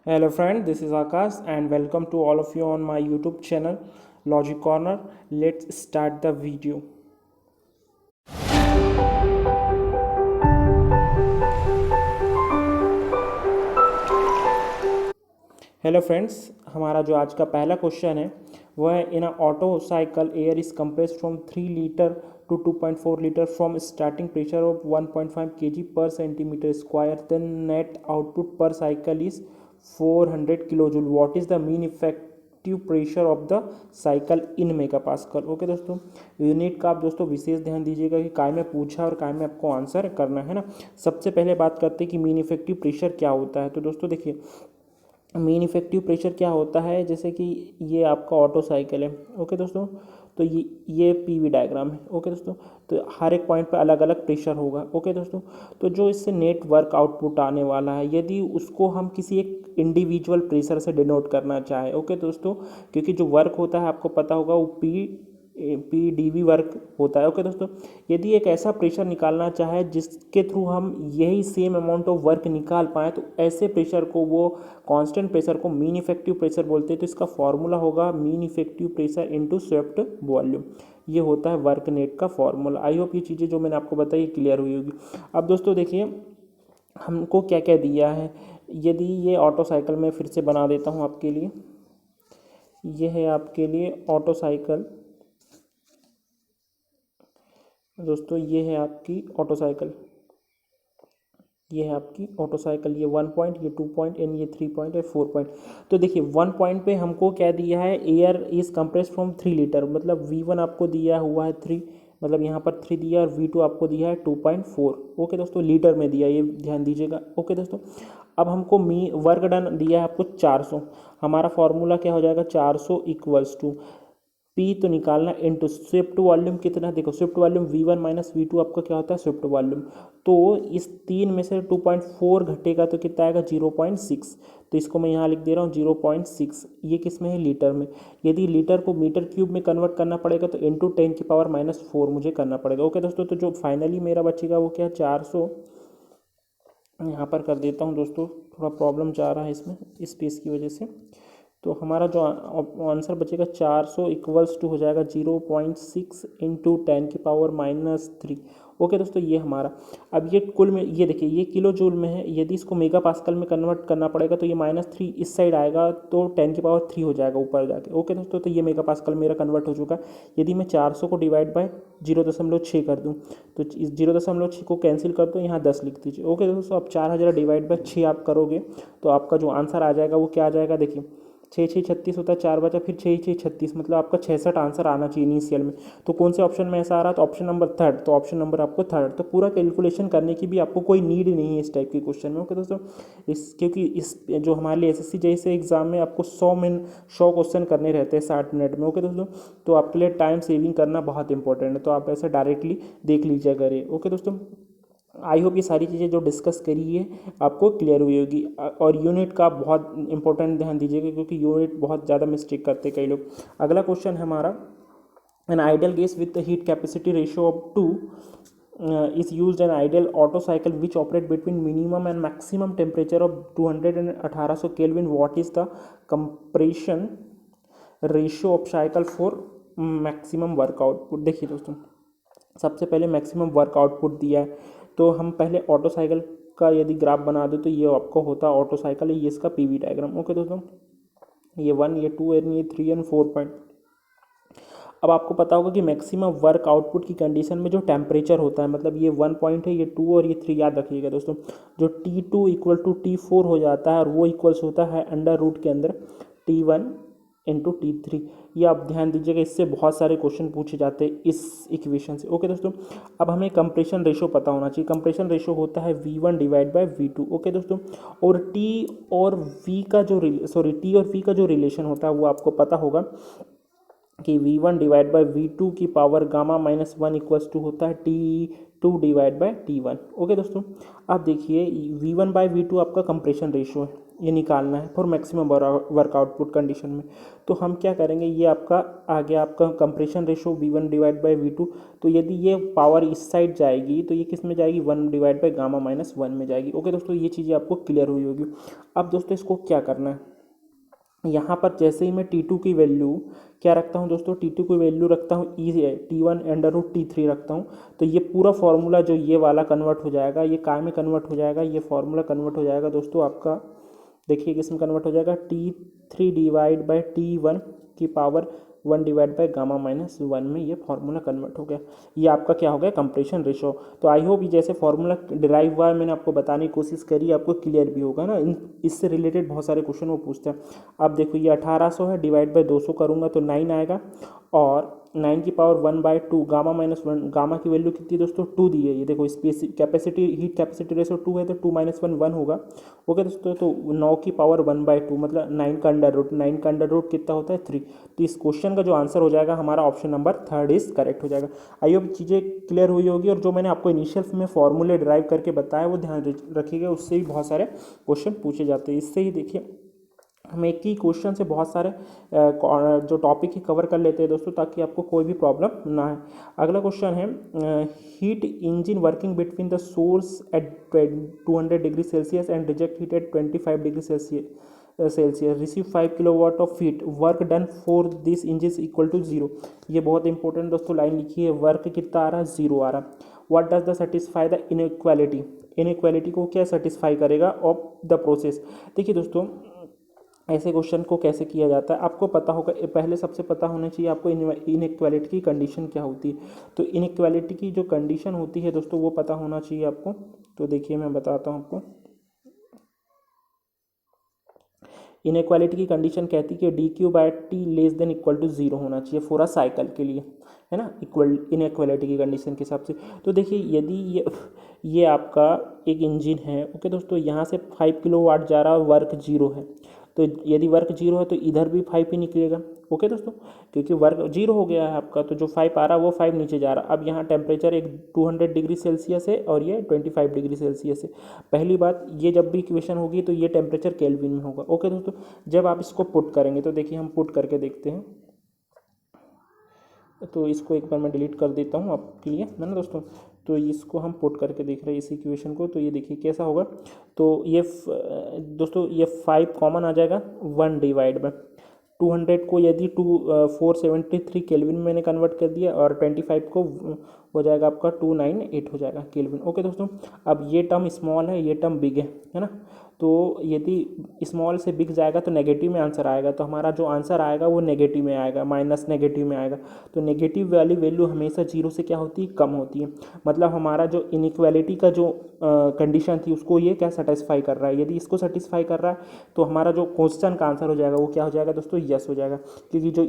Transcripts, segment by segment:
Hello friend, this is Akash and welcome to all of you on my YouTube channel Logic Corner. Let's start the video. Hello friends, हमारा जो आज का पहला question है वह है in a Otto cycle air is compressed from 3 litre to 2.4 litre from starting pressure of 1.5 kg per centimetre square then net output per cycle is 400 kilo joule. What is the mean effective pressure of the cycle in mega pascal. Okay दोस्तों, unit का आप दोस्तों विशेष ध्यान दीजिएगा कि काय में पूछा और काय में आपको आंसर करना है ना. सबसे पहले बात करते हैं कि मीन इफेक्टिव प्रेशर क्या होता है. तो दोस्तों देखिए, मीन इफेक्टिव प्रेशर क्या होता है. जैसे कि ये आपका ऑटो साइकिल है. ओके दोस्तों, तो ये पीवी डायग्राम है. ओके दोस्तों, तो हर एक पॉइंट पर अलग अलग प्रेशर होगा. ओके दोस्तों, तो जो इससे नेट वर्क आउटपुट आने वाला है यदि उसको हम किसी एक इंडिविजुअल प्रेशर से डिनोट करना चाहें. ओके दोस्तों, क्योंकि जो वर्क होता है आपको पता होगा वो पी डी वी वर्क होता है. ओके दोस्तों, यदि एक ऐसा प्रेशर निकालना चाहे जिसके थ्रू हम यही सेम अमाउंट ऑफ वर्क निकाल पाएँ तो ऐसे प्रेशर को, वो कांस्टेंट प्रेशर को मीन इफेक्टिव प्रेशर बोलते हैं. तो इसका फॉर्मूला होगा mean effective pressure into swept volume. ये होता है वर्क नेट का फॉर्मूला. आई होप ये चीज़ें जो मैंने आपको बताई क्लियर हुई होगी. अब दोस्तों देखिए, हमको क्या क्या दिया है. यदि ये ऑटो साइकिल में फिर से बना देता हूँ आपके लिए. ये है आपके लिए ऑटो साइकिल दोस्तों. ये है आपकी ऑटो साइकिल, ये है आपकी ऑटो साइकिल. ये 1 पॉइंट, ये 2 पॉइंट एंड ये 3 पॉइंट है 4 पॉइंट. तो देखिए 1 पॉइंट पे हमको क्या दिया है, air is compressed from 3 litre. मतलब V1 आपको दिया हुआ है 3, मतलब यहाँ पर 3 दिया, और V2 आपको दिया है 2.4. ओके दोस्तों, लीटर में दिया, ये ध्यान दीजिएगा. ओके दोस्तों, अब हमको वर्क डन दिया है आपको 400. हमारा फॉर्मूला क्या हो जाएगा, 400 इक्वल्स टू पी तो निकालना इंटू स्विफ्ट वॉल्यूम. कितना देखो, Swift volume V1 minus V2 आपका क्या होता है स्विफ्ट वॉल्यूम. तो इस 3 में से 2.4 घटेगा तो कितना आएगा 0.6. तो इसको मैं यहाँ लिख दे रहा हूँ 0.6. ये किस में है, लीटर में. यदि लीटर को मीटर क्यूब में कन्वर्ट करना पड़ेगा तो इंटू 10⁻⁻4 मुझे करना पड़ेगा. ओके दोस्तों, तो जो फाइनली मेरा बचेगा वो क्या है 400. यहाँ पर कर देता हूँ दोस्तों, थोड़ा प्रॉब्लम जा रहा है इसमें स्पेस की वजह से. तो हमारा जो आंसर बचेगा 400 इक्वल्स टू हो जाएगा 0.6 इंटू 10⁻⁻3. ओके दोस्तों, ये हमारा. अब ये कुल में, ये देखिए ये किलो जूल में है. यदि इसको मेगा पास्कल में कन्वर्ट करना पड़ेगा तो ये -3 इस साइड आएगा तो 10⁻3 हो जाएगा ऊपर जाके. ओके दोस्तों, तो ये मेगा पास्कल मेरा कन्वर्ट हो चुका. यदि मैं 400 को डिवाइड बाय 0.6 कर दूँ तो इस 0.6 को कैंसिल कर दो, यहाँ 10 लिख दीजिए. ओके दोस्तों, अब 4000 डिवाइड बाय 6 आप करोगे तो आपका जो आंसर आ जाएगा वो क्या आ जाएगा. देखिए 6 6 36 होता है, 4 बचा, फिर 6 6 36, मतलब आपका 66 आंसर आना चाहिए इनिशियल में. तो कौन से ऑप्शन में ऐसा आ रहा है, तो ऑप्शन नंबर थर्ड. तो ऑप्शन नंबर आपको थर्ड. तो पूरा कैलकुलेशन करने की भी आपको कोई नीड नहीं है इस टाइप के क्वेश्चन में. ओके दोस्तों, क्योंकि इस जो हमारे लिए एसएससी जैसे एग्जाम में आपको 100 क्वेश्चन करने रहते हैं 60 मिनट में. ओके दोस्तों, तो आपके लिए टाइम सेविंग करना बहुत इंपॉर्टेंट है. तो आप ऐसे डायरेक्टली देख लीजिए करिए. ओके दोस्तों, आई होप ये सारी चीज़ें जो डिस्कस करी है आपको क्लियर हुई होगी. और यूनिट का बहुत इंपॉर्टेंट ध्यान दीजिएगा क्योंकि यूनिट बहुत ज़्यादा मिस्टेक करते हैं कई लोग. अगला क्वेश्चन है हमारा, an ideal gas with heat capacity ratio of 2 is used an ideal auto cycle which operate between minimum and maximum temperature of 200 and 1800 Kelvin. What is the compression ratio of cycle for maximum work output. देखिए दोस्तों, सबसे पहले maximum work output दिया है तो हम पहले auto cycle का यदि ग्राफ बना दो तो ये आपको होता है ऑटो साइकिल, ये इसका पीवी डायग्राम. ओके दोस्तों, ये 1, ये 2 एंड ये 3 एंड 4 पॉइंट. अब आपको पता होगा कि मैक्सिमम वर्क आउटपुट की कंडीशन में जो टेम्परेचर होता है, मतलब ये 1 पॉइंट है, ये 2 और ये 3 याद रखिएगा दोस्तों. जो T2 इक्वल टू T4 हो जाता है और वो इक्वल्स होता है अंडर रूट के अंदर T1 इंटू T3. ये आप ध्यान दीजिएगा, इससे बहुत सारे क्वेश्चन पूछे जाते हैं इस इक्वेशन से. ओके दोस्तों, अब हमें कंप्रेशन रेशो पता होना चाहिए. कंप्रेशन रेशो होता है V1 divide by V2. Okay दोस्तों, और T और V का जो T और V का जो रिलेशन होता है वो आपको पता होगा कि V1 डिवाइड बाय V2 की पावर गामा -1 इक्वल्स टू होता है T2 divide by T1. Okay दोस्तों, अब देखिए V1 बाय V2 आपका कंप्रेशन रेशियो है. ये निकालना है for maximum work output condition में। तो हम क्या करेंगे, ये आपका आ गया आपका compression ratio V1 divide by V2। तो यदि ये पावर इस साइड जाएगी तो ये किस में जाएगी, 1 डिवाइड बाई गामा माइनस 1 में जाएगी। ओके दोस्तों, ये चीज़ें आपको क्लियर हुई होगी। अब दोस्तों इसको क्या करना है, यहाँ पर जैसे ही मैं T2 की वैल्यू क्या रखता हूँ दोस्तों, T2 की वैल्यू रखता हूँ T1 अंडर रूट T3 रखता हूँ। तो ये पूरा फार्मूला जो ये वाला कन्वर्ट हो जाएगा, ये काय में कन्वर्ट हो जाएगा, ये फार्मूला कन्वर्ट हो जाएगा दोस्तों आपका, देखिए किस में कन्वर्ट हो जाएगा, T3 डिवाइड बाई T1 की power 1 divide by gamma minus 1 में ये फार्मूला कन्वर्ट हो गया। ये आपका क्या हो गया, कंप्रेशन रेशो। तो आई होप ये जैसे फार्मूला डिराइव हुआ है मैंने आपको बताने की कोशिश करी, आपको क्लियर भी होगा ना। इससे रिलेटेड बहुत सारे क्वेश्चन वो पूछते हैं। अब देखो ये 1800 है, डिवाइड बाई 200 करूँगा तो 9 आएगा, और 9 की पावर 1/2 गामा माइनस 1, गामा की वैल्यू कितनी दोस्तों 2 दी है। ये देखो space capacity heat capacity ratio 2 है तो 2 - 1 1 होगा। ओके दोस्तों, तो 9 की पावर 1/2 मतलब 9 का अंडर रूट, 9 का अंडर रूट कितना होता है 3। तो इस क्वेश्चन का जो आंसर हो जाएगा हमारा ऑप्शन नंबर 3 इज करेक्ट हो जाएगा। आई होप चीज़ें क्लियर हुई होगी, और जो मैंने आपको इनिशियल में फॉर्मूले ड्राइव करके बताया वो ध्यान रखिएगा, उससे भी बहुत सारे क्वेश्चन पूछे जाते हैं। इससे ही देखिए हम एक ही क्वेश्चन से बहुत सारे जो टॉपिक ही कवर कर लेते हैं दोस्तों, ताकि आपको कोई भी प्रॉब्लम ना है। अगला क्वेश्चन है, heat engine working between the source at 200 degree Celsius and reject heat at 25 degree Celsius receive 5 kilowatt of heat, work done for this engine equal to 0। ये बहुत इंपॉर्टेंट दोस्तों लाइन लिखी है, वर्क कितना आ रहा है 0 आ रहा। What does the satisfy the inequality, inequality को क्या सेटिस्फाई करेगा ऑफ द प्रोसेस। देखिए दोस्तों ऐसे क्वेश्चन को कैसे किया जाता है आपको पता होगा, पहले सबसे पता होना चाहिए आपको इनइक्वालिटी की कंडीशन क्या होती है। तो इनइक्वालिटी की जो कंडीशन होती है दोस्तों वो पता होना चाहिए आपको। तो देखिए मैं बताता हूँ आपको, इनइक्वालिटी की कंडीशन कहती है कि dQ/T less than equal to 0 होना चाहिए पूरा साइकिल के लिए, है ना, इक्वल इनइक्वालिटी की कंडीशन के हिसाब से। तो देखिए यदि ये आपका एक इंजन है, ओके दोस्तों, यहाँ से 5 किलोवाट जा रहा है, वर्क 0 है। तो यदि वर्क 0 है तो इधर भी 5 ही निकलेगा। ओके दोस्तों, क्योंकि वर्क 0 हो गया है आपका, तो जो 5 आ रहा है वो 5 नीचे जा रहा है। अब यहाँ टेम्परेचर एक 200 डिग्री सेल्सियस है और ये 25 डिग्री सेल्सियस है। पहली बात, ये जब भी इक्वेशन होगी तो ये टेम्परेचर केल्विन में होगा। ओके दोस्तों, जब आप इसको पुट करेंगे तो देखिए हम पुट करके देखते हैं। तो इसको एक बार मैं डिलीट कर देता हूँ आपके लिए, है ना दोस्तों। तो इसको हम पुट करके देख रहे हैं इस इक्वेशन को, तो ये देखिए कैसा होगा। तो ये दोस्तों ये 5 कॉमन आ जाएगा, 1 डिवाइड बाय 200 को यदि 473 केल्विन में मैंने कन्वर्ट कर दिया, और 25 को हो जाएगा आपका 298 हो जाएगा केल्विन। ओके दोस्तों, अब ये टर्म स्मॉल है, ये टर्म बिग है ना। तो यदि स्मॉल से बिग जाएगा तो नेगेटिव में आंसर आएगा, तो हमारा जो आंसर आएगा वो नेगेटिव में आएगा, माइनस नेगेटिव में आएगा। तो नेगेटिव वाली वैल्यू हमेशा 0 से क्या होती है, कम होती है। मतलब हमारा जो इनइक्वालिटी का जो कंडीशन थी उसको ये क्या सेटिस्फाई कर रहा है। यदि इसको सेटिस्फाई कर रहा है तो हमारा जो क्वेश्चन का आंसर हो जाएगा वो क्या हो जाएगा दोस्तों, यस हो जाएगा। क्योंकि जो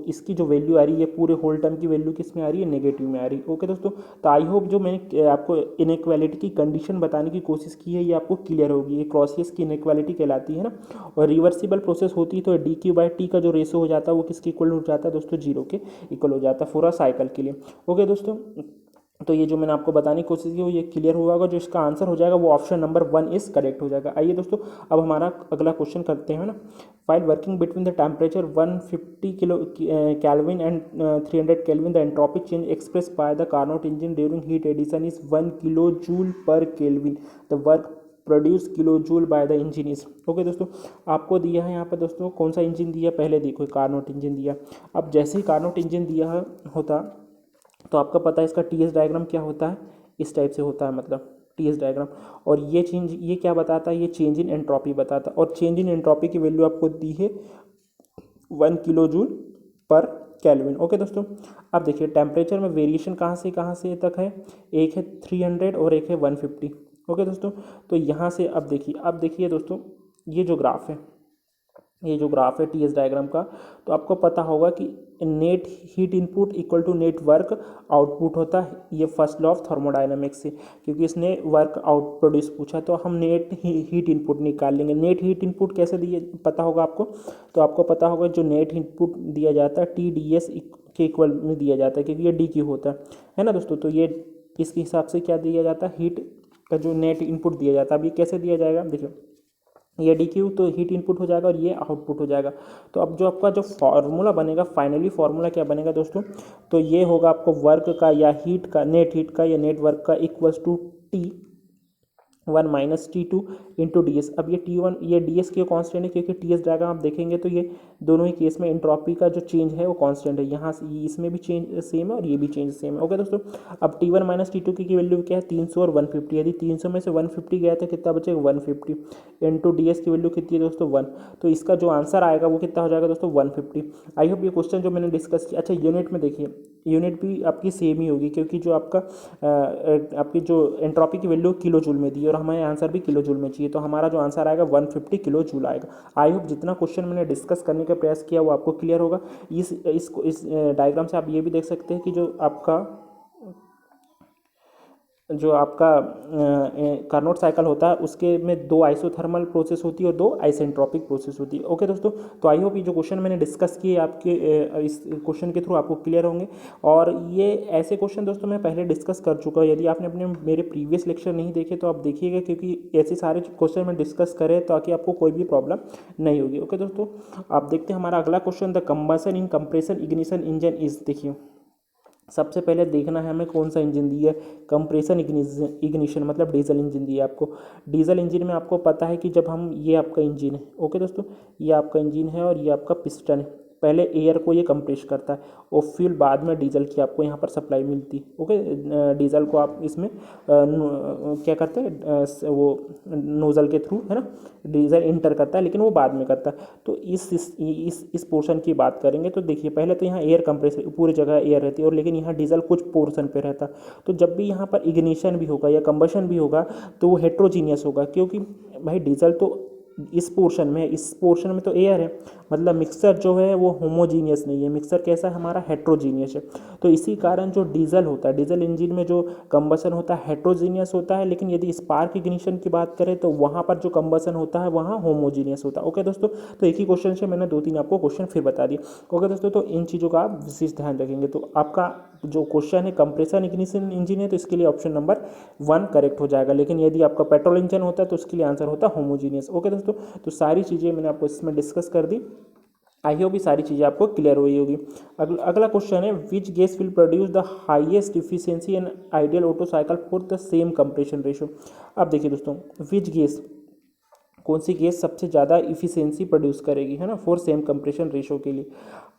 इसकी जो वैल्यू आ रही है पूरे होल टर्म की वैल्यू किस में आ रही है, नेगेटिव में आ रही है। ओके दोस्तों, तो आई होप जो मैंने आपको इनइक्वालिटी की कंडीशन बताने की कोशिश की है ये आपको क्लियर होगी। ये क्रॉसियस की इनइक्वालिटी कहलाती है ना। और रिवर्सिबल प्रोसेस होती है तो dQ/T का जो रेशो हो जाता है वो किसके इक्वल हो जाता है दोस्तों, 0 के इक्वल हो जाता है पूरा साइकिल के लिए। ओके दोस्तों, तो ये जो मैंने आपको बताने की कोशिश की वो ये क्लियर हुआ होगा। जो इसका आंसर हो जाएगा वो ऑप्शन नंबर 1 इज करेक्ट हो जाएगा। आइए दोस्तों अब हमारा अगला क्वेश्चन करते हैं ना। File working between the temperature 150 kilo kelvin and 300 kelvin the entropy change express by the Carnot engine during heat addition is 1 kilo joule per kelvin. The work produce kilo joule by the engine is. Okay दोस्तों, आपको दिया है यहाँ पर दोस्तों कौन सा engine दिया, पहले देखो कार्नोट इंजन दिया। अब जैसे ही कार्नोट इंजन दिया होता तो आपका पता है इसका टीएस डायग्राम क्या होता है, इस टाइप से होता है, मतलब टीएस डायग्राम। और ये चेंज ये क्या बताता है, ये चेंज इन एंट्रोपी बताता है। और चेंज इन एंट्रोपी की वैल्यू आपको दी है 1 kilo joule per kelvin. Okay दोस्तों, अब देखिए टेम्परेचर में वेरिएशन कहाँ से तक है, एक है 300 और एक है 150। ओके दोस्तों, तो यहाँ से अब देखिए दोस्तों ये जो ग्राफ है टीएस डायग्राम का, तो आपको पता होगा कि net heat input equal to net work output होता है। ये फर्स्ट लॉ ऑफ थर्मोडायनामिक्स से, क्योंकि इसने वर्क आउट प्रोड्यूस पूछा तो हम नेट हीट इनपुट निकाल लेंगे। नेट हीट इनपुट कैसे दिए पता होगा आपको, तो आपको पता होगा जो नेट इनपुट दिया जाता है TDS के इक्वल में दिया जाता है, क्योंकि ये DQ होता है ना दोस्तों। तो ये इसके हिसाब से क्या दिया जाता है, हीट का जो नेट इनपुट दिया जाता है। अब ये कैसे दिया जाएगा, देखिए ये डी क्यू तो हीट इनपुट हो जाएगा और ये आउटपुट हो जाएगा। तो अब जो आपका जो फार्मूला बनेगा, फाइनली फार्मूला क्या बनेगा दोस्तों, तो ये होगा आपको वर्क का या हीट का, नेट हीट का या नेट वर्क का equals to T1 minus T2 into D S. अब ये T1 ये डी एस क्यों कांस्टेंट है, क्योंकि टी एस डायग्राम आप देखेंगे तो ये दोनों ही केस में एंट्रोपी का जो चेंज है वो कांस्टेंट है। यहाँ से इसमें भी चेंज सेम है और ये भी चेंज सेम है। ओके दोस्तों, अब T1 माइनस T2 की वैल्यू क्या है, 300 और 150। यदि 300 में से 150 गया तो कितना बचेगा, 150 इंटू डी एस की वैल्यू कितनी है दोस्तों, 1। तो इसका जो आंसर आएगा वो कितना हो जाएगा दोस्तों, 150। आई होप ये क्वेश्चन जो मैंने डिस्कस किया। अच्छा, यूनिट में देखिए, यूनिट भी आपकी सेम ही होगी, क्योंकि जो आपका आपकी जो एंट्रोपी की वैल्यू किलो जूल में दी है और हमें आंसर भी किलो जूल में चाहिए, तो हमारा जो आंसर आएगा 150 किलो जूल आएगा। आई होप जितना क्वेश्चन मैंने डिस्कस करने का प्रयास किया वो आपको क्लियर होगा। इस डायग्राम से आप ये भी देख सकते हैं कि जो आपका कार्नोट साइकिल होता है उसके में 2 आइसोथर्मल प्रोसेस होती है और 2 आइसेंट्रोपिक प्रोसेस होती है। ओके दोस्तों, तो आई होप ये जो क्वेश्चन मैंने डिस्कस किए आपके इस क्वेश्चन के थ्रू आपको क्लियर होंगे। और ये ऐसे क्वेश्चन दोस्तों मैं पहले डिस्कस कर चुका हूँ। यदि आपने अपने मेरे प्रीवियस लेक्चर नहीं देखे तो आप देखिएगा, क्योंकि ऐसे सारे क्वेश्चन मैं डिस्कस करें ताकि आपको कोई भी प्रॉब्लम नहीं होगी। ओके दोस्तों, आप देखते हैं हमारा अगला question, the combustion in compression ignition engine is. देखिए, सबसे पहले देखना है हमें कौन सा इंजन दिया है, कंप्रेशन इग्निशन मतलब डीजल इंजन दिया है आपको। डीजल इंजन में आपको पता है कि जब हम, ये आपका इंजन है, ओके दोस्तों, ये आपका इंजन है और ये आपका पिस्टन है। पहले एयर को ये कंप्रेस करता है और फिर बाद में डीजल की आपको यहाँ पर सप्लाई मिलती है। ओके, डीजल को आप इसमें क्या करते हैं, वो नोजल के थ्रू, है ना, डीजल इंटर करता है, लेकिन वो बाद में करता है। तो इस पोर्शन की बात करेंगे तो देखिए, पहले तो यहाँ एयर कंप्रेसर पूरी जगह एयर रहती है और लेकिन यहाँ डीजल कुछ पोर्शन पे रहता है। तो जब भी यहाँ पर इग्निशन भी होगा या कंबशन भी होगा तो वो हेट्रोजीनियस होगा, क्योंकि भाई डीजल तो इस पोर्शन में तो एयर है, मतलब मिक्सर जो है वो होमोजीनियस नहीं है, मिक्सर कैसा है हमारा, हेट्रोजीनियस है। तो इसी कारण जो डीजल होता है, डीजल इंजन में जो कंबशन होता है हेट्रोजीनियस होता है, लेकिन यदि स्पार्क इग्निशन की बात करें तो वहाँ पर जो कंबशन होता है वहाँ होमोजीनियस होता है। ओके दोस्तों, तो एक ही क्वेश्चन से मैंने 2-3 आपको क्वेश्चन फिर बता दिए। ओके दोस्तों, तो इन चीज़ों का आप विशेष ध्यान रखेंगे। तो आपका जो क्वेश्चन है कंप्रेशन इग्निशन इंजन है तो इसके लिए ऑप्शन नंबर 1 करेक्ट हो जाएगा, लेकिन यदि आपका पेट्रोल इंजन होता है तो उसके लिए आंसर होता है होमोजीनियस। ओके दोस्तों, तो सारी चीज़ें मैंने आपको इसमें डिस्कस कर दी। आई होप ये सारी चीज़ें आपको क्लियर हुई होगी। अगला क्वेश्चन है, which gas will produce the highest efficiency and ideal auto cycle for the same compression ratio. अब देखिए दोस्तों, विच गैस, कौन सी गैस सबसे ज़्यादा इफिशिएंसी प्रोड्यूस करेगी, है ना, फॉर सेम कंप्रेशन रेशो के लिए।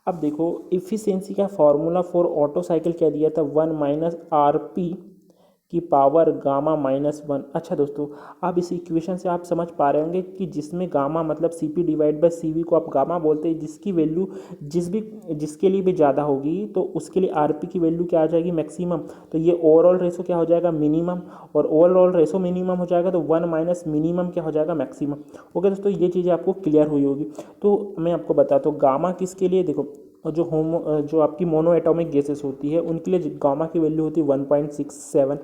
अब देखो, इफिशिएंसी का फॉर्मूला फॉर ऑटो साइकिल क्या दिया था, 1 माइनस RP की पावर गामा -1। अच्छा दोस्तों, अब इस इक्वेशन से आप समझ पा रहे होंगे कि जिसमें गामा मतलब CP डिवाइड बाय CV को आप गामा बोलते हैं, जिसकी वैल्यू जिसके लिए भी ज़्यादा होगी तो उसके लिए RP की वैल्यू क्या आ जाएगी, मैक्सिमम। तो ये ओवरऑल रेशो क्या हो जाएगा, मिनिमम, और ओवरऑल रेशो मिनिमम हो जाएगा तो 1 माइनस मिनिमम क्या हो जाएगा, मैक्सिमम। ओके दोस्तों, ये चीज़ें आपको क्लियर हुई होगी। तो मैं आपको बताता हूँ गामा किसके लिए, देखो, और जो आपकी मोनो एटॉमिक गैसेस होती है उनके लिए गामा की वैल्यू होती है 1.67।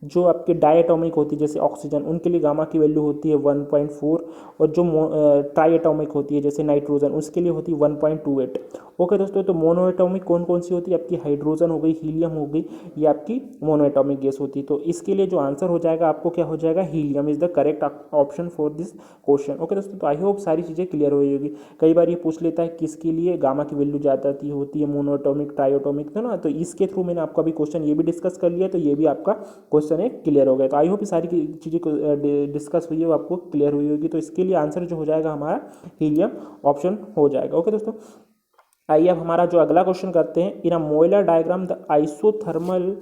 जो आपके डाई एटॉमिक होती है जैसे ऑक्सीजन, उनके लिए गामा की वैल्यू होती है 1.4। और जो ट्राई एटॉमिक होती है जैसे नाइट्रोजन, उसके लिए होती है 1.28। ओके दोस्तों, तो मोनो एटॉमिक कौन कौन सी होती है, आपकी हाइड्रोजन हो गई, हीलियम हो गई, ये आपकी मोनो एटॉमिक गैस होती है। तो इसके लिए जो आंसर हो जाएगा आपको क्या हो जाएगा, helium is the correct option for this question. Okay दोस्तों, तो आई होप सारी चीज़ें क्लियर हुई होगी। कई बार ये पूछ लेता है किसके लिए गामा की वैल्यू ज़्यादा होती है, मोनो एटॉमिक, ट्राई एटॉमिक, है ना, तो इसके थ्रू मैंने आपका भी क्वेश्चन ये भी डिस्कस कर लिया, तो ये भी आपका क्वेश्चन है क्लियर हो गया। तो आई होप ये सारी चीज़ें डिस्कस हुई है वो आपको क्लियर हुई होगी। तो इसके लिए आंसर जो हो जाएगा हमारा हीलियम ऑप्शन हो जाएगा। ओके दोस्तों, आइए अब हमारा जो अगला क्वेश्चन करते हैं, in a Mollier diagram the isothermal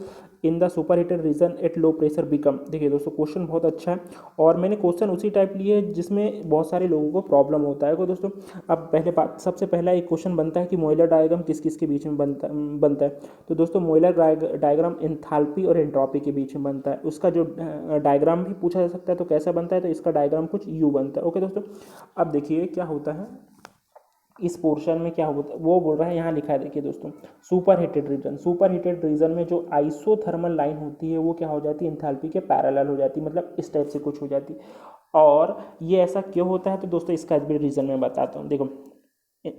in the super heated region at low pressure become. देखिए दोस्तों, क्वेश्चन बहुत अच्छा है और मैंने क्वेश्चन उसी टाइप लिए जिसमें बहुत सारे लोगों को प्रॉब्लम होता है। दोस्तों, अब सबसे पहला एक क्वेश्चन बनता है कि मोइलर डायग्राम किस किस के बीच में बनता है। तो दोस्तों, मोइलर डायग्राम एंथैल्पी और एंट्रोपी के बीच में बनता है। उसका जो डायग्राम भी पूछा जा सकता है तो कैसा बनता है, तो इसका डायग्राम कुछ यूँ बनता है। ओके दोस्तों, अब देखिए क्या होता है इस पोर्शन में, क्या होता है वो बोल रहा है, यहाँ लिखा है, देखिए दोस्तों, सुपर हीटेड रीजन में जो आइसोथर्मल लाइन होती है वो क्या हो जाती है, एंथैल्पी के पैरेलल हो जाती है, मतलब इस टाइप से कुछ हो जाती है। और ये ऐसा क्यों होता है, तो दोस्तों इसका भी रीज़न मैं बताता हूँ। देखो,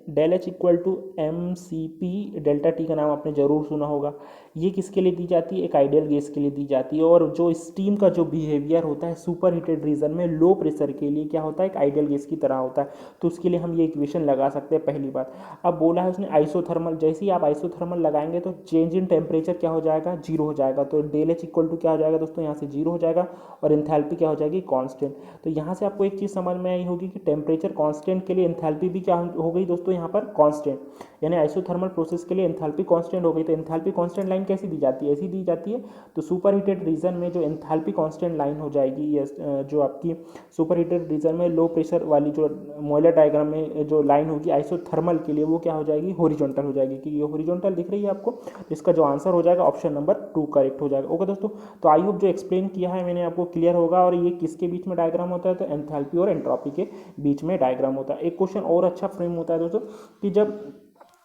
del H equal to M C P delta T का नाम आपने ज़रूर सुना होगा। ये किसके लिए दी जाती है? एक आइडियल गैस के लिए दी जाती है। और जो स्टीम का जो बिहेवियर होता है सुपर हीटेड रीजन में लो प्रेशर के लिए क्या होता है? एक आइडियल गैस की तरह होता है। तो उसके लिए हम ये इक्वेशन लगा सकते हैं, पहली बात। अब बोला है उसने आइसोथर्मल, जैसे ही आप आइसोथर्मल लगाएंगे तो चेंज इन टेम्परेचर क्या हो जाएगा? जीरो हो जाएगा। तो डेल एच इक्वल टू क्या हो जाएगा दोस्तों? यहाँ से जीरो हो जाएगा और एंथैल्पी क्या हो जाएगी? कांस्टेंट। तो यहाँ से आपको एक चीज़ समझ में आई होगी कि टेम्परेचर कांस्टेंट के लिए एंथैल्पी भी क्या हो गई दोस्तों? यहाँ पर कांस्टेंट, यानी आइसोथर्मल प्रोसेस के लिए एंथैल्पी कांस्टेंट हो गई। तो एंथैल्पी कांस्टेंट लाइन कैसी दी जाती है? ऐसी दी जाती है। तो सुपर हीटेड रीजन में जो एंथैल्पी कांस्टेंट लाइन हो जाएगी, ये जो आपकी सुपर हीटेड रीजन में लो प्रेशर वाली जो मॉयलर डायग्राम में जो लाइन होगी आइसोथर्मल के लिए, वो क्या हो जाएगी? हॉरिजॉन्टल हो जाएगी। कि ये हॉरिजॉन्टल दिख रही है आपको? इसका जो आंसर हो जाएगा ऑप्शन नंबर 2 करेक्ट हो जाएगा। ओके दोस्तों, तो आई होप जो एक्सप्लेन किया है मैंने आपको क्लियर होगा। और ये किसके बीच में डायग्राम होता है? तो एंथैल्पी और एंट्रोपी के बीच में डायग्राम होता है। एक क्वेश्चन और अच्छा फ्रेम होता है दोस्तों कि जब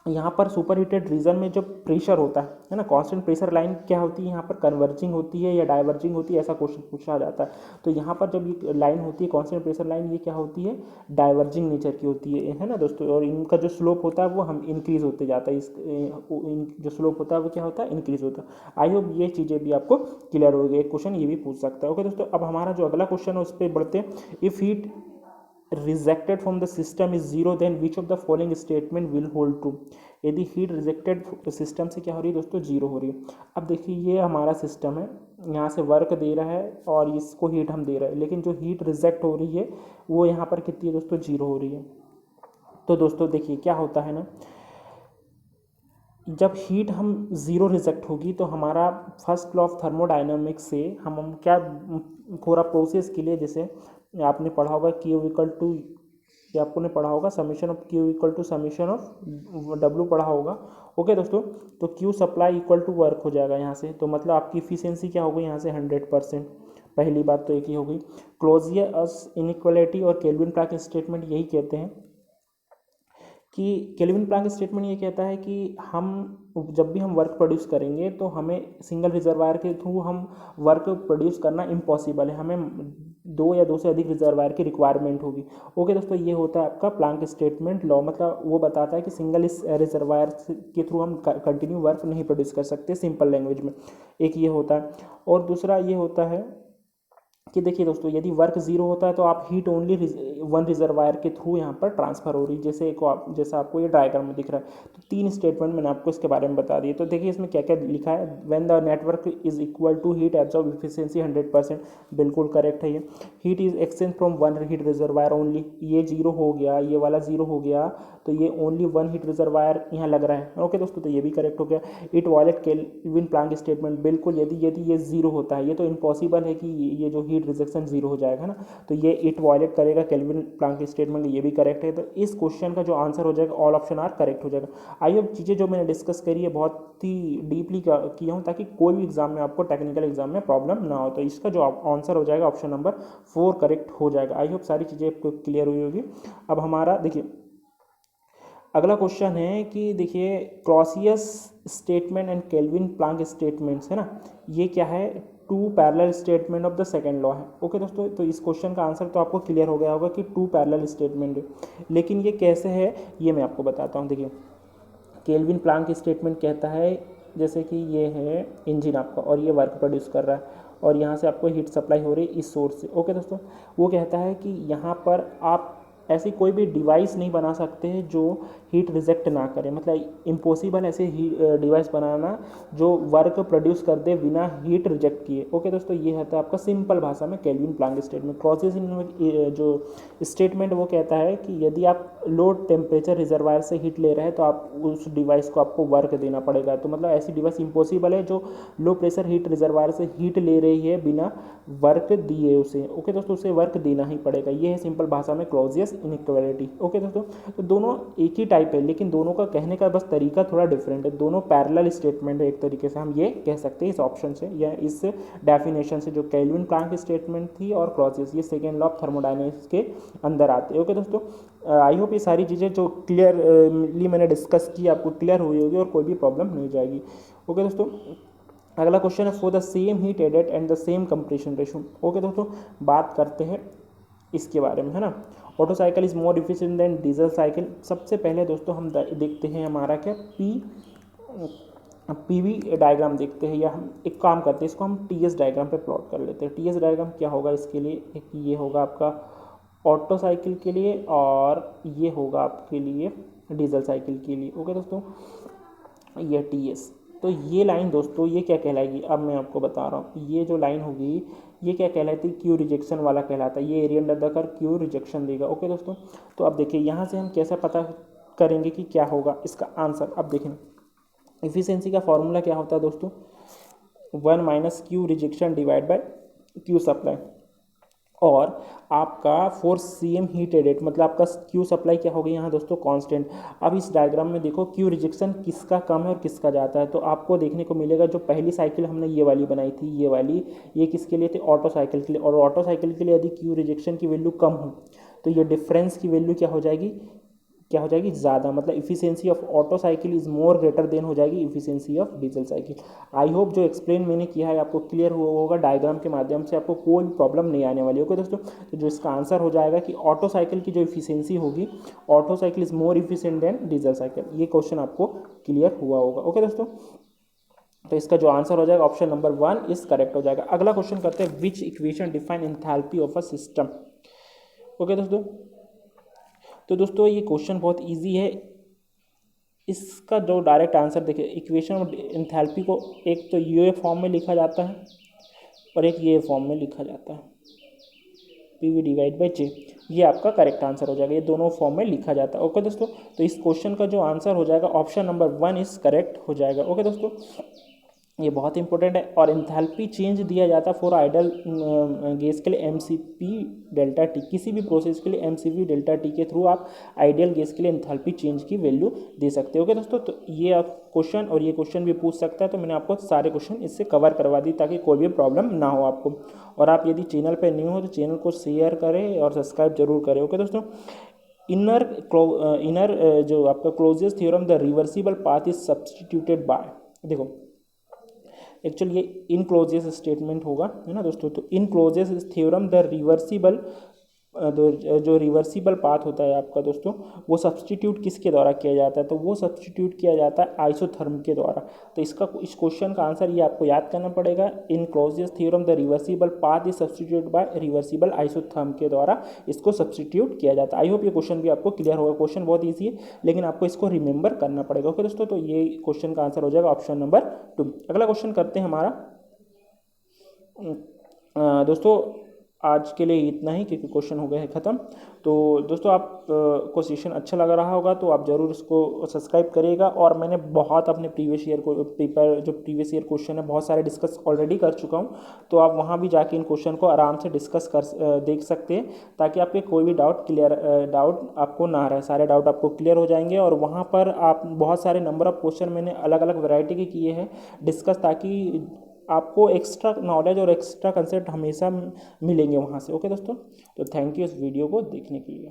यहाँ पर सुपर हीटेड रीजन में जो प्रेशर होता है ना, कांस्टेंट प्रेशर लाइन क्या होती है यहाँ पर? कन्वर्जिंग होती है या डाइवर्जिंग होती है? ऐसा क्वेश्चन पूछा जाता है। तो यहाँ पर जब ये लाइन होती है कांस्टेंट प्रेशर लाइन, ये क्या होती है? डाइवर्जिंग नेचर की होती है ना दोस्तों। और इनका जो स्लोप होता है वो हम इंक्रीज होते जाता है। जो स्लोप होता है वो क्या होता है? इंक्रीज होता है। आई होप ये चीज़ें भी आपको क्लियर होगी। एक क्वेश्चन ये भी पूछ सकता है। ओके दोस्तों, अब हमारा जो अगला क्वेश्चन है उस पर बढ़ते हैं। If heat rejected from the system is zero then which of the following statement will hold true? यदि हीट रिजेक्टेड सिस्टम से क्या हो रही है दोस्तों? जीरो हो रही है। अब देखिए ये हमारा सिस्टम है, यहाँ से वर्क दे रहा है और इसको हीट हम दे रहे हैं, लेकिन जो हीट रिजेक्ट हो रही है वो यहाँ पर कितनी है दोस्तों? जीरो हो रही है। तो दोस्तों देखिए क्या होता है ना, जब हीट हम ज़ीरो रिजेक्ट होगी तो हमारा फर्स्ट लॉ ऑफ थर्मोडाइनमिक्स से हम क्या पूरा प्रोसेस के लिए, जैसे आपने पढ़ा होगा क्यू इक्वल टू, ये आपको ने पढ़ा होगा summation of Q equal to summation of W पढ़ा होगा। ओके दोस्तों, तो Q supply equal to work हो जाएगा यहाँ से। तो मतलब आपकी इफिशियंसी क्या हो गई यहाँ से? 100%। पहली बात तो एक ही हो गई। क्लोजियस इनइक्वालिटी और केल्विन प्लैंक स्टेटमेंट यही कहते हैं कि केल्विन प्लैंक स्टेटमेंट ये कहता है कि हम जब भी हम वर्क प्रोड्यूस करेंगे तो हमें सिंगल रिजर्वायर के थ्रू हम वर्क प्रोड्यूस करना इम्पॉसिबल है, हमें दो या दो से अधिक रिजर्वायर की रिक्वायरमेंट होगी। ओके दोस्तों, ये होता है आपका प्लैंक स्टेटमेंट लॉ। मतलब वो बताता है कि सिंगल इस रिजर्वायर के थ्रू हम कंटिन्यू वर्क नहीं प्रोड्यूस कर सकते, सिंपल लैंग्वेज में। एक ये होता है। और दूसरा ये होता है कि देखिए दोस्तों, यदि वर्क जीरो होता है तो आप हीट ओनली वन रिजर्वायर के थ्रू यहाँ पर ट्रांसफर हो रही है, जैसा आपको ये डायग्राम में दिख रहा है। तो 3 स्टेटमेंट मैंने आपको इसके बारे में बता दिए। तो देखिए इसमें क्या क्या लिखा है। When the network is equal to heat absorb efficiency 100%, बिल्कुल करेक्ट है ये। Heat is exchange from one heat reservoir only, ये जीरो हो गया, ये वाला जीरो हो गया, तो ये ओनली वन हीट रिजर्वायर यहाँ लग रहा है। ओके दोस्तों, तो ये भी करेक्ट हो गया। It violate Kelvin Planck statement, बिल्कुल यदि ये जीरो होता है, ये तो इम्पॉसिबल है कि ये जो हीट रिजेक्शन जीरो हो जाएगा ना, तो ये इट वायलेट करेगा केल्विन प्लैंक स्टेटमेंट, ये भी करेक्ट है। तो इस क्वेश्चन का जो आंसर हो जाएगा ऑल ऑप्शन आर करेक्ट हो जाएगा। आई होप चीज़ें जो मैंने डिस्कस करी है बहुत ही डीपली किया हूँ, ताकि कोई भी एग्जाम में आपको टेक्निकल एग्जाम में प्रॉब्लम ना हो। तो इसका जो आंसर हो जाएगा ऑप्शन नंबर 4 करेक्ट हो जाएगा। आई होप सारी चीज़ें आपको क्लियर हुई होगी। अब हमारा देखिए अगला क्वेश्चन है कि देखिए Clausius statement and Kelvin Planck statements है ना, ये क्या है? 2 parallel statement of the second law है। ओके दोस्तों, तो इस क्वेश्चन का आंसर तो आपको क्लियर हो गया होगा कि 2 पैरेलल स्टेटमेंट है, लेकिन ये कैसे है ये मैं आपको बताता हूँ। देखिए केल्विन प्लैंक स्टेटमेंट कहता है जैसे कि ये है इंजन आपका और ये वर्क प्रोड्यूस कर रहा है और यहाँ से आपको हीट सप्लाई हो रही है इस सोर्स से। ओके दोस्तों, वो कहता है कि यहाँ पर आप ऐसी कोई भी डिवाइस नहीं बना सकते जो हीट रिजेक्ट ना करे, मतलब इम्पॉसिबल ऐसे डिवाइस बनाना जो वर्क प्रोड्यूस कर दे बिना हीट रिजेक्ट किए। ओके दोस्तों, ये है आपका सिंपल भाषा में केल्विन प्लैंक स्टेटमेंट। क्लॉसियस जो स्टेटमेंट वो कहता है कि यदि आप लो टेम्परेचर रिजर्वायर से हीट ले रहे हैं तो आप उस डिवाइस को आपको वर्क देना पड़ेगा। तो मतलब ऐसी डिवाइस इम्पॉसिबल है जो लो प्रेशर हीट रिजर्वायर से हीट ले रही है बिना वर्क दिए उसे। ओके दोस्तों, उसे वर्क देना ही पड़ेगा। ये है सिंपल भाषा में क्लॉसियस इनइक्वालिटी। ओके दोस्तों, तो दोनों एक ही टाइप है, लेकिन दोनों का कहने का बस तरीका थोड़ा डिफरेंट है। दोनों पैरेलल स्टेटमेंट है, एक तरीके से हम ये कह सकते हैं इस ऑप्शन से या इस डेफिनेशन से, जो केल्विन प्लैंक स्टेटमेंट थी और क्लॉसियस, ये सेकेंड लॉ ऑफ थर्मोडायनेमिक्स के अंदर आते हैं। ओके दोस्तों, आई होप ये सारी चीज़ें जो क्लियरली मैंने डिस्कस की आपको क्लियर हुई होगी और कोई भी प्रॉब्लम नहीं जाएगी। ओके दोस्तों, अगला क्वेश्चन है for the same heat added and the same compression ratio. Okay दोस्तों, बात करते हैं इसके बारे में है ना। Otto cycle is more efficient than diesel cycle. सबसे पहले दोस्तों हम देखते हैं हमारा क्या पीवी डायग्राम देखते हैं, या हम एक काम करते हैं, इसको हम टीएस डायग्राम पे प्लॉट कर लेते हैं। टीएस डायग्राम क्या होगा इसके लिए, एक ये होगा आपका ऑटो साइकिल के लिए और ये होगा आपके लिए डीजल साइकिल के लिए। ओके दोस्तों, ये टीएस। तो ये लाइन दोस्तों ये क्या कहलाएगी, अब मैं आपको बता रहा हूँ। ये जो लाइन होगी ये क्या कहलाती है, क्यू रिजेक्शन वाला कहलाता है। ये area under the curve Q rejection देगा। ओके दोस्तों, तो अब देखिए यहाँ से हम कैसे पता करेंगे कि क्या होगा इसका आंसर। अब देखें इफिशियंसी का फॉर्मूला क्या होता है दोस्तों, 1 minus Q rejection divide by Q supply, और आपका 4 cm हीट रेट, मतलब आपका क्यू सप्लाई क्या होगी यहाँ दोस्तों, कांस्टेंट। अब इस डायग्राम में देखो क्यू रिजेक्शन किसका कम है और किसका जाता है, तो आपको देखने को मिलेगा जो पहली साइकिल हमने ये वाली बनाई थी, ये वाली, ये किसके लिए थी, ऑटो साइकिल के लिए। और ऑटो साइकिल के लिए यदि क्यू रिजेक्शन की वैल्यू कम हो तो ये डिफरेंस की वैल्यू क्या हो जाएगी, ज़्यादा, मतलब efficiency of auto cycle is more greater than हो जाएगी efficiency of diesel cycle. I hope जो एक्सप्लेन मैंने किया है आपको क्लियर हुआ होगा, डायग्राम के माध्यम से आपको कोई प्रॉब्लम नहीं आने वाली। ओके दोस्तों, तो जो इसका आंसर हो जाएगा कि ऑटो साइकिल की जो इफिशियंसी होगी, Otto cycle is more efficient than diesel cycle. ये क्वेश्चन आपको क्लियर हुआ होगा। ओके दोस्तों, तो इसका जो आंसर हो जाएगा ऑप्शन नंबर 1 इज करेक्ट हो जाएगा। अगला क्वेश्चन करते हैं, विच equation define enthalpy of a system. Okay दोस्तों, तो दोस्तों ये क्वेश्चन बहुत इजी है। इसका जो डायरेक्ट आंसर देखिए, इक्वेशन ऑफ एंथैल्पी को एक तो ये फॉर्म में लिखा जाता है और एक ये फॉर्म में लिखा जाता है, पी डिवाइड बाई जे। ये आपका करेक्ट आंसर हो जाएगा, ये दोनों फॉर्म में लिखा जाता है। ओके दोस्तों, तो इस क्वेश्चन का जो आंसर हो जाएगा ऑप्शन नंबर 1 इज करेक्ट हो जाएगा। ओके दोस्तों, ये बहुत इंपॉर्टेंट है। और एंथैल्पी चेंज दिया जाता है फॉर आइडल गैस के लिए एमसीपी डेल्टा टी, किसी भी प्रोसेस के लिए एमसीपी डेल्टा टी के थ्रू आप आइडियल गैस के लिए एंथैल्पी चेंज की वैल्यू दे सकते हो। ओके दोस्तों, तो ये आप क्वेश्चन और ये क्वेश्चन भी पूछ सकता है, तो मैंने आपको सारे क्वेश्चन इससे कवर करवा दी ताकि कोई भी प्रॉब्लम ना हो आपको। और आप यदि चैनल पर न्यू हो तो चैनल को शेयर करें और सब्सक्राइब जरूर करें। ओके दोस्तों, इनर जो आपका Clausius theorem, the reversible path is substituted by, देखो एक्चुअली ये इन क्लोजेस स्टेटमेंट होगा, है ना दोस्तों। तो in Clausius theorem the reversible, जो रिवर्सिबल पाथ होता है आपका दोस्तों, वो सब्सटीट्यूट किसके द्वारा किया जाता है, तो वो सब्सटीट्यूट किया जाता है आइसोथर्म के द्वारा। तो इसका इस क्वेश्चन का आंसर ये आपको याद करना पड़ेगा, in Clausius theorem the reversible path is substitute by reversible isotherm के द्वारा इसको सब्सटीट्यूट किया जाता है। आई होप ये क्वेश्चन भी आपको क्लियर होगा। क्वेश्चन बहुत ईजी है लेकिन आपको इसको रिमेंबर करना पड़ेगा। ओके दोस्तों, तो ये क्वेश्चन का आंसर हो जाएगा ऑप्शन नंबर 2। अगला क्वेश्चन करते हैं हमारा, दोस्तों आज के लिए इतना ही क्योंकि क्वेश्चन हो गए हैं ख़त्म। तो दोस्तों आप को सेशन अच्छा लग रहा होगा तो आप ज़रूर इसको सब्सक्राइब करिएगा। और मैंने बहुत अपने प्रीवियस ईयर को पेपर, जो प्रीवियस ईयर क्वेश्चन है, बहुत सारे डिस्कस ऑलरेडी कर चुका हूँ, तो आप वहाँ भी जाके इन क्वेश्चन को आराम से डिस्कस कर देख सकते हैं ताकि आपके कोई भी डाउट आपको ना रहे, सारे डाउट आपको क्लियर हो जाएंगे। और वहाँ पर आप बहुत सारे नंबर ऑफ क्वेश्चन मैंने अलग अलग वैरायटी के किए हैं डिस्कस, ताकि आपको एक्स्ट्रा नॉलेज और एक्स्ट्रा कंसेप्ट हमेशा मिलेंगे वहाँ से। ओके दोस्तों, तो थैंक यू इस वीडियो को देखने के लिए।